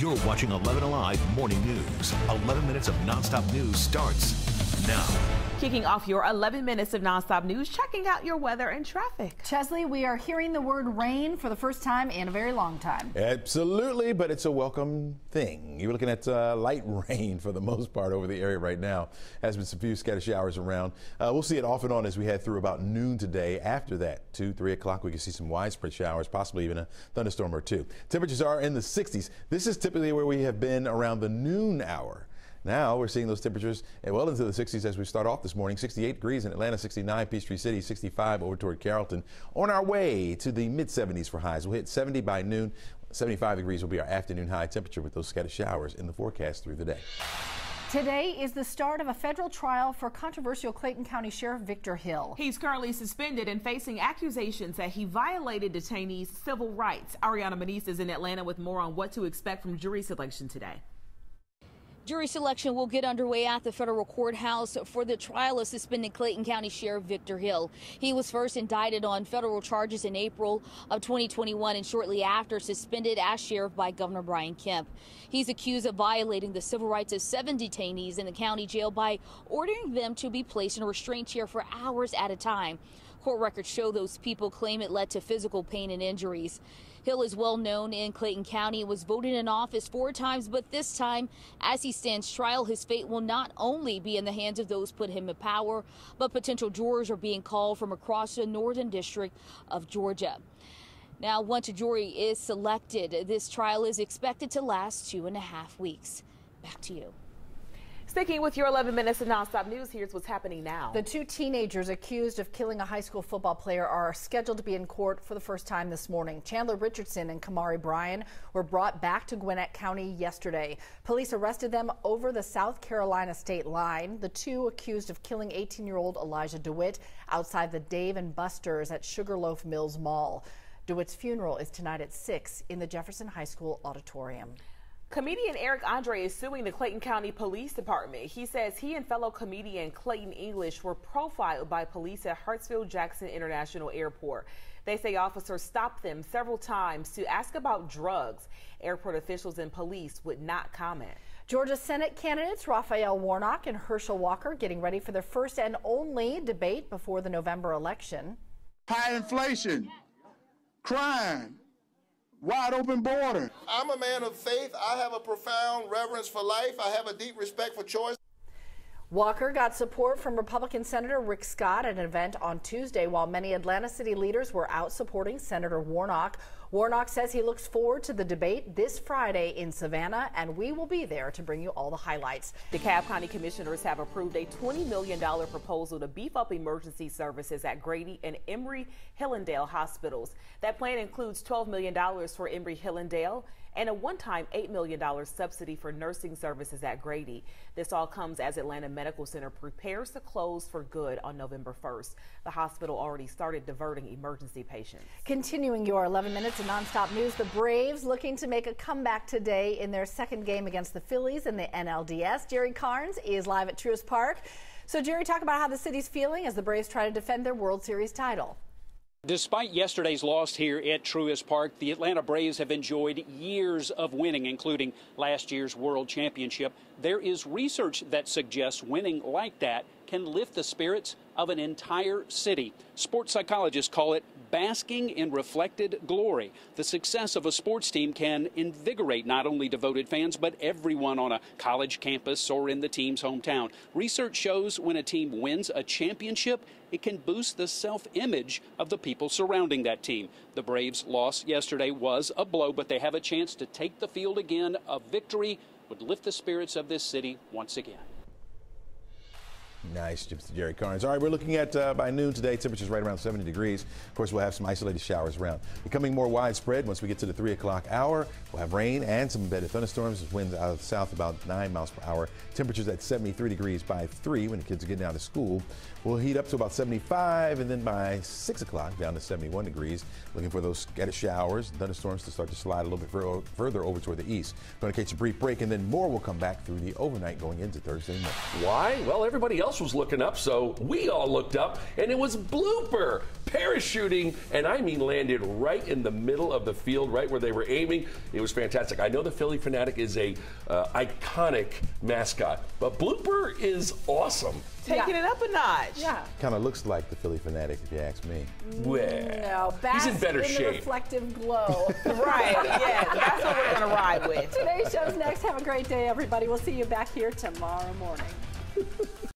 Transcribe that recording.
You're watching 11 Alive Morning News. 11 minutes of nonstop news starts now. Kicking off your 11 minutes of nonstop news, checking out your weather and traffic. Chesley, we are hearing the word rain for the first time in a very long time. Absolutely, but it's a welcome thing. You're looking at light rain for the most part over the area right now. Has been some few scattered showers around. We'll see it off and on as we head through about noon today. After that, 2, 3 o'clock, we can see some widespread showers, possibly even a thunderstorm or two. Temperatures are in the 60s. This is typically where we have been around the noon hour. Now we're seeing those temperatures well into the 60s as we start off this morning. 68 degrees in Atlanta, 69 Peachtree City, 65 over toward Carrollton. On our way to the mid-70s for highs. We'll hit 70 by noon. 75 degrees will be our afternoon high temperature with those scattered showers in the forecast through the day. Today is the start of a federal trial for controversial Clayton County Sheriff Victor Hill. He's currently suspended and facing accusations that he violated detainees' civil rights. Ariana Manise is in Atlanta with more on what to expect from jury selection today. Jury selection will get underway at the federal courthouse for the trial of suspended Clayton County Sheriff Victor Hill. He was first indicted on federal charges in April of 2021 and shortly after suspended as sheriff by Governor Bryan. He's accused of violating the civil rights of 7 detainees in the county jail by ordering them to be placed in a restraint chair for hours at a time. Court records show those people claim it led to physical pain and injuries. Hill is well known in Clayton County, was voted in office 4 times, but this time, as he stands trial, his fate will not only be in the hands of those put him in power, but potential jurors are being called from across the northern district of Georgia. Now, once a jury is selected, this trial is expected to last 2.5 weeks. Back to you. Sticking with your 11 minutes of nonstop news, here's what's happening now. The 2 teenagers accused of killing a high school football player are scheduled to be in court for the first time this morning. Chandler, Richardson, and Kamari, Bryan were brought back to Gwinnett County yesterday. Police arrested them over the South Carolina state line. The 2 accused of killing 18-year-old Elijah DeWitt outside the Dave & Buster's at Sugarloaf Mills Mall. DeWitt's funeral is tonight at 6 in the Jefferson High School auditorium. Comedian Eric Andre is suing the Clayton County Police Department. He says he and fellow comedian Clayton English were profiled by police at Hartsfield-Jackson International Airport. They say officers stopped them several times to ask about drugs. Airport officials and police would not comment. Georgia Senate candidates Raphael Warnock and Herschel Walker getting ready for their first and only debate before the November election. High inflation, crime, wide open border. I'm a man of faith. I have a profound reverence for life. I have a deep respect for choice. Walker got support from Republican Senator Rick Scott at an event on Tuesday while many Atlanta city leaders were out supporting Senator Warnock. Warnock says he looks forward to the debate this Friday in Savannah, and we will be there to bring you all the highlights. Dekalb County commissioners have approved a $20 million proposal to beef up emergency services at Grady and Emory-Hillendale hospitals. That plan includes $12 million for Emory-Hillendale and a one-time $8 million subsidy for nursing services at Grady. This all comes as Atlanta Medical Center prepares to close for good on November 1st. The hospital already started diverting emergency patients. Continuing your 11 minutes of nonstop news, the Braves looking to make a comeback today in their second game against the Phillies in the NLDS. Jerry Carnes is live at Truist Park. So, Jerry, talk about how the city's feeling as the Braves try to defend their World Series title. Despite yesterday's loss here at Truist Park, the Atlanta Braves have enjoyed years of winning, including last year's World Championship. There is research that suggests winning like that can lift the spirits of an entire city. Sports psychologists call it basking in reflected glory. The success of a sports team can invigorate not only devoted fans, but everyone on a college campus or in the team's hometown. Research shows when a team wins a championship, it can boost the self-image of the people surrounding that team. The Braves' loss yesterday was a blow, but they have a chance to take the field again. A victory would lift the spirits of this city once again. Nice, Jerry Carnes. All right, we're looking at by noon today, temperatures right around 70 degrees. Of course, we'll have some isolated showers around. Becoming more widespread once we get to the 3 o'clock hour. We'll have rain and some embedded thunderstorms. Winds out of the south about 9 miles per hour. Temperatures at 73 degrees by 3 when the kids are getting out of school. We'll heat up to about 75, and then by 6 o'clock down to 71 degrees. Looking for those scattered showers and thunderstorms to start to slide a little bit further over toward the east. Going to catch a brief break, and then more will come back through the overnight going into Thursday morning. Why? Well, everybody else else was looking up, so we all looked up, and it was Blooper parachuting, and I mean landed right in the middle of the field, right where they were aiming. It was fantastic. I know the Philly Fanatic is a iconic mascot, but Blooper is awesome. Taking it up a notch. Yeah. Kind of looks like the Philly Fanatic, if you ask me. No, he's in better the shape. Reflective glow. Right, yeah, that's what we're going to ride with. Today's show's next. Have a great day, everybody. We'll see you back here tomorrow morning.